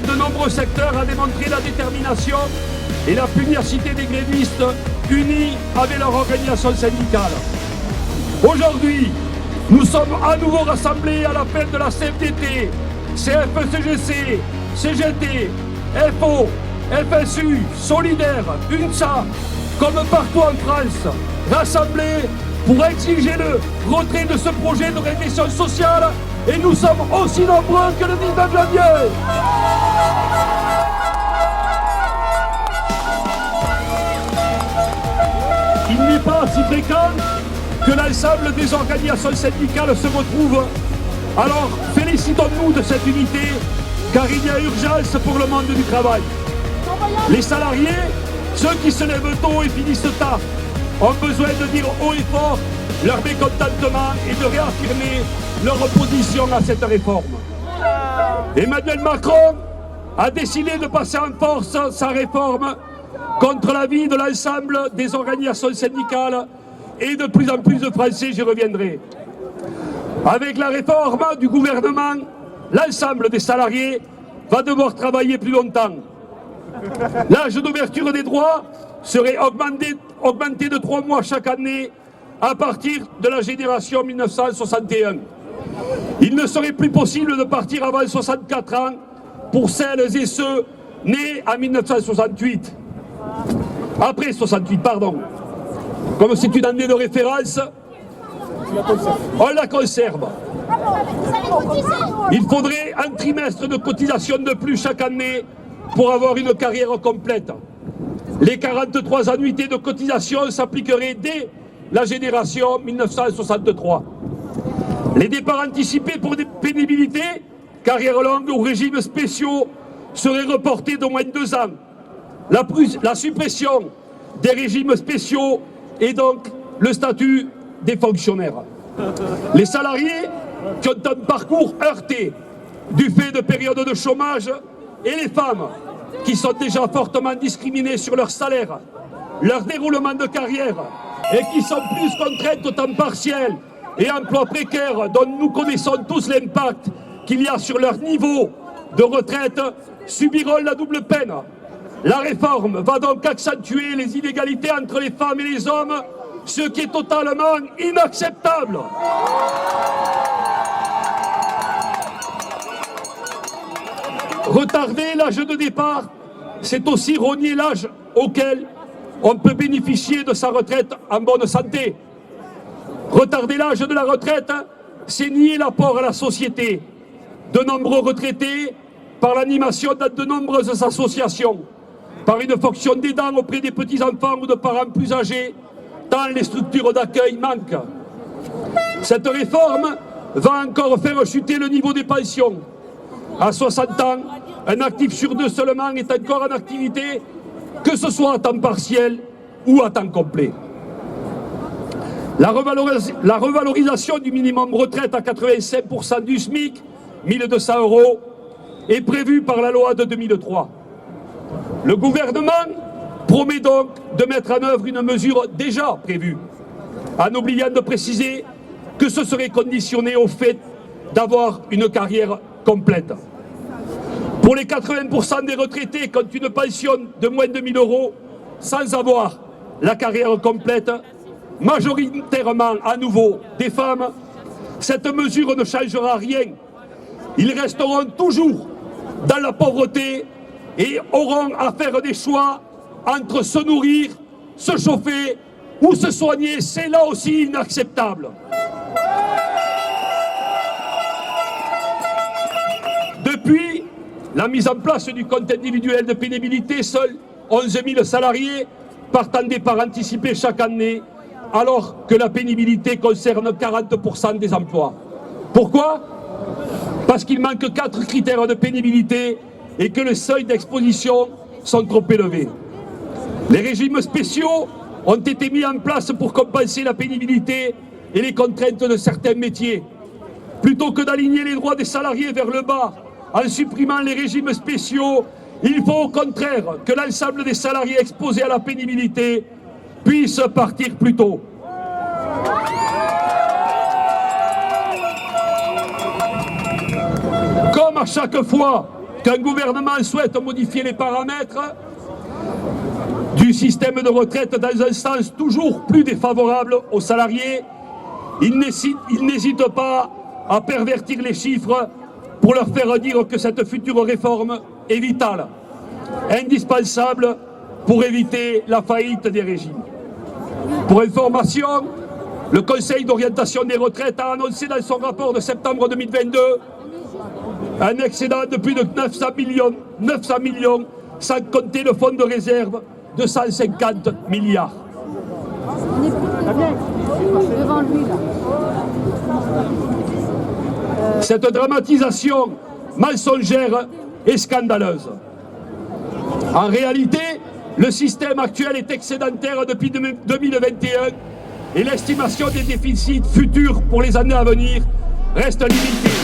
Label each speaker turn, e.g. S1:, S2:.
S1: dans de nombreux secteurs, a démontré la détermination et la pugnacité des grévistes unis avec leur organisation syndicale. Aujourd'hui, nous sommes à nouveau rassemblés à l'appel de la CFDT, CFE-CGC, CGT, FO, FSU, Solidaire, UNSA, comme partout en France, rassemblés pour exiger le retrait de ce projet de régression sociale, et nous sommes aussi nombreux que le 19 janvier. Il n'est pas si fréquent que l'ensemble des organisations syndicales se retrouvent. Alors félicitons-nous de cette unité, car il y a urgence pour le monde du travail. Les salariés, ceux qui se lèvent tôt et finissent tard, ont besoin de dire haut et fort leur mécontentement et de réaffirmer leur opposition à cette réforme. Emmanuel Macron a décidé de passer en force sa réforme contre l'avis de l'ensemble des organisations syndicales et de plus en plus de Français, j'y reviendrai. Avec la réforme du gouvernement, l'ensemble des salariés va devoir travailler plus longtemps. L'âge d'ouverture des droits serait augmenté de 3 mois chaque année à partir de la génération 1961. Il ne serait plus possible de partir avant 64 ans pour celles et ceux nés en 1968. Après 68, pardon. Comme c'est une année de référence, on la conserve. Il faudrait un trimestre de cotisation de plus chaque année pour avoir une carrière complète. Les 43 annuités de cotisation s'appliqueraient dès la génération 1963. Les départs anticipés pour des pénibilités, carrière longue ou régimes spéciaux seraient reportés d'au moins 2 ans. La suppression des régimes spéciaux et donc le statut des fonctionnaires. Les salariés qui ont un parcours heurté du fait de périodes de chômage et les femmes qui sont déjà fortement discriminées sur leur salaire, leur déroulement de carrière et qui sont plus contraintes au temps partiel et emploi précaire dont nous connaissons tous l'impact qu'il y a sur leur niveau de retraite, subiront la double peine. La réforme va donc accentuer les inégalités entre les femmes et les hommes, ce qui est totalement inacceptable. Retarder l'âge de départ, c'est aussi rogner l'âge auquel on peut bénéficier de sa retraite en bonne santé. Retarder l'âge de la retraite, c'est nier l'apport à la société de nombreux retraités par l'animation dans de nombreuses associations, par une fonction d'aidant auprès des petits-enfants ou de parents plus âgés, tant les structures d'accueil manquent. Cette réforme va encore faire chuter le niveau des pensions. À 60 ans, un actif sur 2 seulement est encore en activité, que ce soit à temps partiel ou à temps complet. La revalorisation du minimum retraite à 85% du SMIC, 1 200 €, est prévue par la loi de 2003. Le gouvernement promet donc de mettre en œuvre une mesure déjà prévue, en oubliant de préciser que ce serait conditionné au fait d'avoir une carrière complète. Pour les 80% des retraités qui ont une pension de moins de 1 000 € sans avoir la carrière complète, majoritairement à nouveau des femmes, cette mesure ne changera rien. Ils resteront toujours dans la pauvreté et auront à faire des choix entre se nourrir, se chauffer ou se soigner. C'est là aussi inacceptable. Depuis la mise en place du compte individuel de pénibilité, seuls 11 000 salariés partent en départ anticipé chaque année, alors que la pénibilité concerne 40% des emplois. Pourquoi? Parce qu'il manque 4 critères de pénibilité et que les seuils d'exposition sont trop élevés. Les régimes spéciaux ont été mis en place pour compenser la pénibilité et les contraintes de certains métiers. Plutôt que d'aligner les droits des salariés vers le bas en supprimant les régimes spéciaux, il faut au contraire que l'ensemble des salariés exposés à la pénibilité puissent partir plus tôt. Comme à chaque fois qu'un gouvernement souhaite modifier les paramètres du système de retraite dans un sens toujours plus défavorable aux salariés, il n'hésite pas à pervertir les chiffres pour leur faire dire que cette future réforme est vitale, indispensable pour éviter la faillite des régimes. Pour information, le Conseil d'orientation des retraites a annoncé dans son rapport de septembre 2022 un excédent de plus de 900 millions, sans compter le fonds de réserve de 150 milliards.
S2: Devant lui, là.
S1: Cette dramatisation mensongère est scandaleuse. En réalité, le système actuel est excédentaire depuis 2021 et l'estimation des déficits futurs pour les années à venir reste limitée.